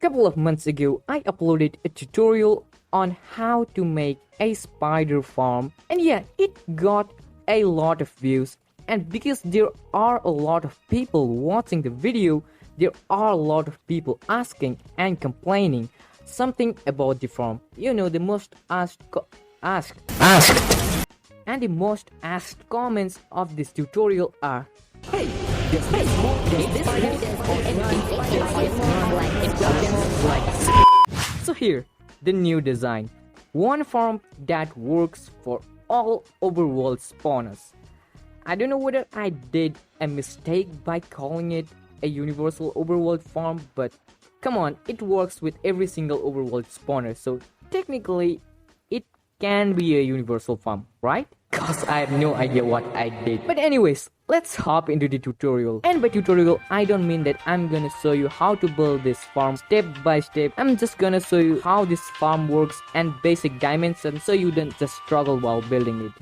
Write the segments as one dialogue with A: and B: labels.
A: Couple of months ago, I uploaded a tutorial on how to make a spider farm, and yeah, it got a lot of views. And because there are a lot of people watching the video, there are a lot of people asking and complaining something about the farm. You know, the most asked and the most asked comments of this tutorial are, hey, so here, the new design. One farm that works for all overworld spawners. I don't know whether I did a mistake by calling it a universal overworld farm, but come on, it works with every single overworld spawner, so technically it can be a universal farm, right? Cause I have no idea what I did. But anyways, let's hop into the tutorial. And by tutorial, I don't mean that I'm gonna show you how to build this farm step by step. I'm just gonna show you how this farm works and basic dimensions so you don't just struggle while building it.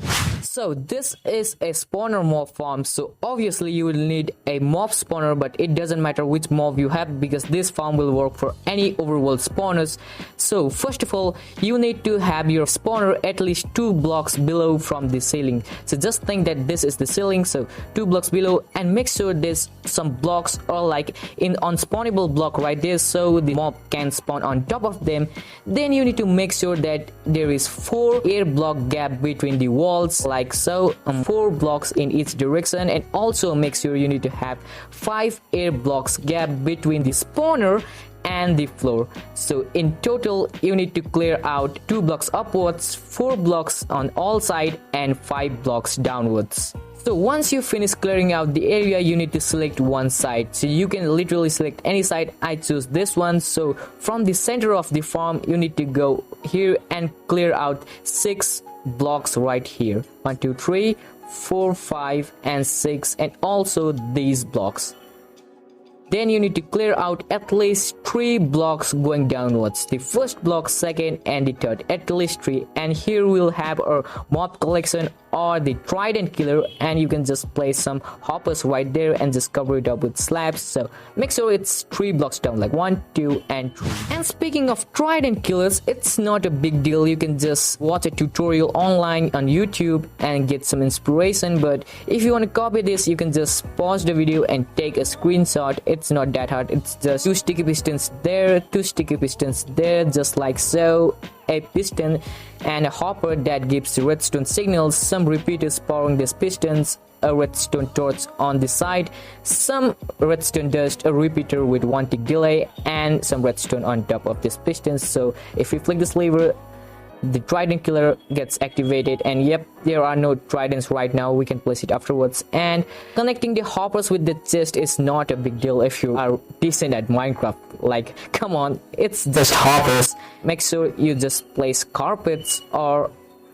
A: So this is a spawner mob farm, so obviously you will need a mob spawner, but it doesn't matter which mob you have because this farm will work for any overworld spawners. So first of all, you need to have your spawner at least 2 blocks below from the ceiling. So just think that this is the ceiling, so 2 blocks below, and make sure there's some blocks or like in unspawnable block right there so the mob can spawn on top of them. Then you need to make sure that there is 4 air block gap between the walls, like so, 4 blocks in each direction, and also make sure you need to have 5 air blocks gap between the spawner and the floor. So in total you need to clear out 2 blocks upwards, 4 blocks on all sides, and 5 blocks downwards. So once you finish clearing out the area, you need to select one side. So you can literally select any side. I choose this one. So from the center of the farm, you need to go here and clear out 6 blocks right here. 1 2 3 4 5 and 6, and also these blocks. Then you need to clear out at least 3 blocks going downwards, the first block, second, and the third, at least 3. And here we'll have our mob collection or the trident killer, and you can just place some hoppers right there and just cover it up with slabs. So make sure it's 3 blocks down, like 1 2 and 3. And speaking of trident killers, it's not a big deal. You can just watch a tutorial online on YouTube and get some inspiration, but if you want to copy this, you can just pause the video and take a screenshot. It's not that hard. It's just 2 sticky pistons there, 2 sticky pistons there, just like so, a piston and a hopper that gives redstone signals, some repeaters powering these pistons, a redstone torch on the side, some redstone dust, a repeater with 1 tick delay, and some redstone on top of these pistons. So if we flick this lever, the trident killer gets activated, and yep, there are no tridents right now. We can place it afterwards. And connecting the hoppers with the chest is not a big deal if you are decent at Minecraft. Like, come on, it's just hoppers. Make sure you just place carpets or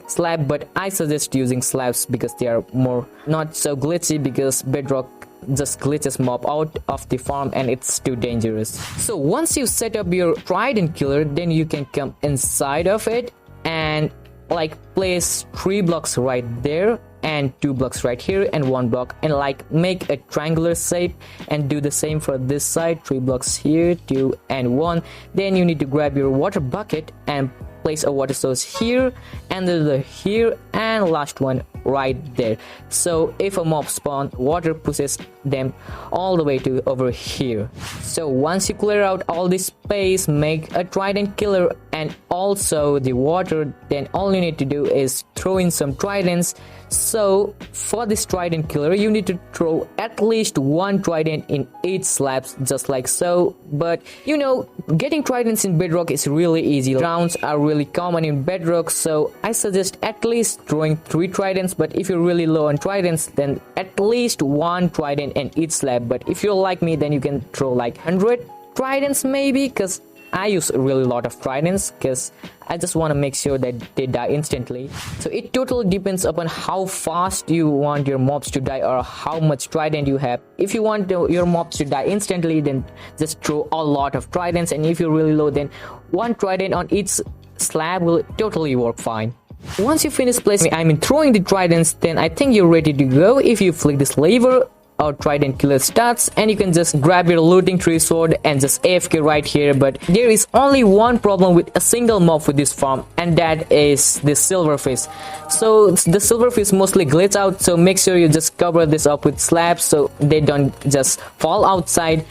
A: slab, but I suggest using slabs because they are more not so glitchy, because Bedrock just glitches mob out of the farm and it's too dangerous. So once you set up your trident killer, then you can come inside of it and like place 3 blocks right there and 2 blocks right here and 1 block, and like make a triangular shape, and do the same for this side. 3 blocks here, 2 and 1. Then you need to grab your water bucket and place a water source here, another here, and last one right there. So if a mob spawn, water pushes them all the way to over here. So once you clear out all this space, make a trident killer and also the water, then all you need to do is throw in some tridents. So for this trident killer, you need to throw at least 1 trident in each slabs, just like so. But you know, getting tridents in Bedrock is really easy. Rounds are really common in Bedrock, so I suggest at least throwing 3 tridents. But if you're really low on tridents, then at least 1 trident in each slab. But if you're like me, then you can throw like 100 tridents maybe, because I use a really lot of tridents because I just want to make sure that they die instantly. So it totally depends upon how fast you want your mobs to die or how much trident you have. If you want your mobs to die instantly, then just throw a lot of tridents, and if you're really low, then 1 trident on each slab will totally work fine. Once you finish placing, throwing the tridents, then I think you're ready to go. If you flick this lever, our trident killer starts, and you can just grab your looting tree sword and just AFK right here. But there is only one problem with a single mob with this farm, and that is the silverfish. So the silverfish mostly glitch out, so make sure you just cover this up with slabs so they don't just fall outside.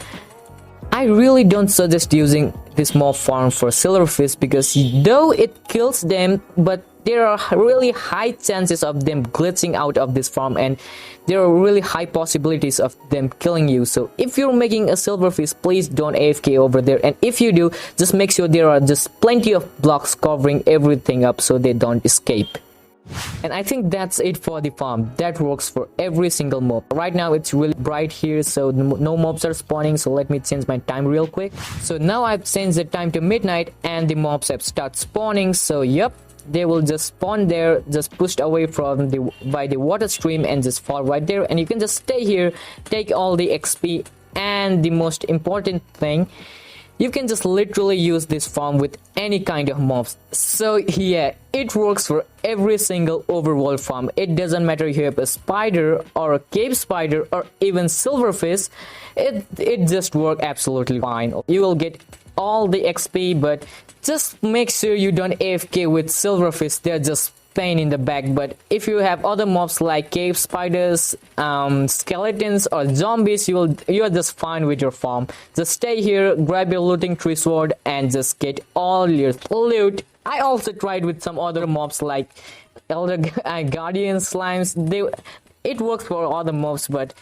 A: I really don't suggest using this mob farm for silverfish, because though it kills them, but there are really high chances of them glitching out of this farm, and there are really high possibilities of them killing you. So if you're making a silverfish, please don't AFK over there, and if you do, just make sure there are just plenty of blocks covering everything up so they don't escape. And I think that's it for the farm. That works for every single mob. Right now it's really bright here, so no mobs are spawning. So let me change my time real quick. So now I've changed the time to midnight, and the mobs have started spawning. So yep, they will just spawn there, just pushed away from by the water stream, and just fall right there. And you can just stay here, take all the XP, and the most important thing, you can just literally use this farm with any kind of mobs. So yeah, it works for every single overworld farm. It doesn't matter if you have a spider or a cave spider or even silverfish, it just works absolutely fine. You will get all the XP, but just make sure you don't AFK with silverfish. They're just pain in the back. But if you have other mobs like cave spiders, skeletons or zombies, you are just fine with your farm. Just stay here, grab your looting tree sword, and just get all your loot. I also tried with some other mobs like elder guardian slimes. It works for other mobs, but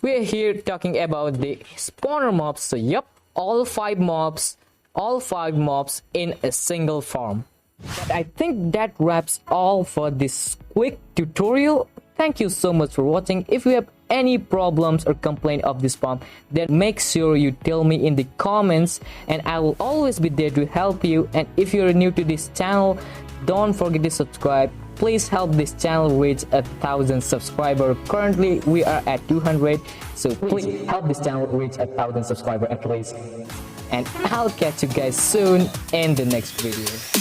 A: we're here talking about the spawner mobs. So yep, all five mobs in a single farm. But I think that wraps all for this quick tutorial. Thank you so much for watching. If you have any problems or complaint of this farm, then make sure you tell me in the comments, and I will always be there to help you. And if you're new to this channel, don't forget to subscribe. Please help this channel reach 1,000 subscribers. Currently we are at 200, so please help this channel reach 1,000 subscribers at least. And I'll catch you guys soon in the next video.